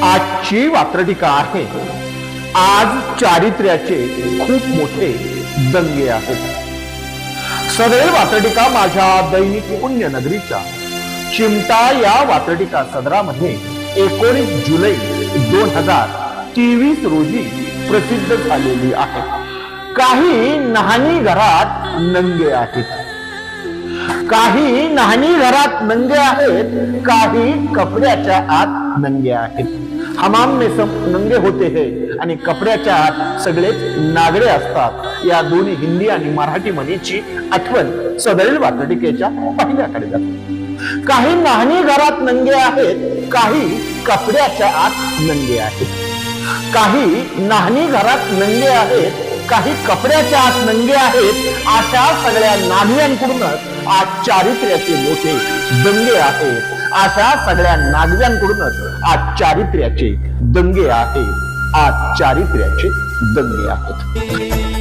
आजची वात्रटिका आहे। आज चारित्र्याचे खूप मोठे दंगे आहेत। सदैव वात्रटिका माझ्या दैनिक पुण्यनगरीच्या चिमटा या वात्रटिका सदरामध्ये 19 जुलै 2023 रोजी प्रसिद्ध झालेली आहे। काही नहाणी घरात नंगे आहेत, काही नहाणी घरात नंगे आहेत, काही कपड्याच्या आत नंगे आहेत। हमाम में सब नंगे होते हैं आणि कपड्याच्या आत सगळेच नागडे असतात। या दोन्ही हिंदी आणि मराठी म्हणीची आठवण सदैव वात्रटिकेच्या पहिल्याकडे जाते। काही नहाणी घरात नंगे आहेत, काही कपड्याच्या आत नंगे आहेत। काही नहाणी घरात नंगे आहेत, काही कपड्याच्या आत नंगे आहेत। अशा सगळ्या नागव्यांकडूनच आज चारित्र्याचे मोठे दंगे आहेत। अशा सगळ्या नागव्यांकडूनच आज चारित्र्याचे दंगे आहेत। आज चारित्र्याचे दंगे आहेत।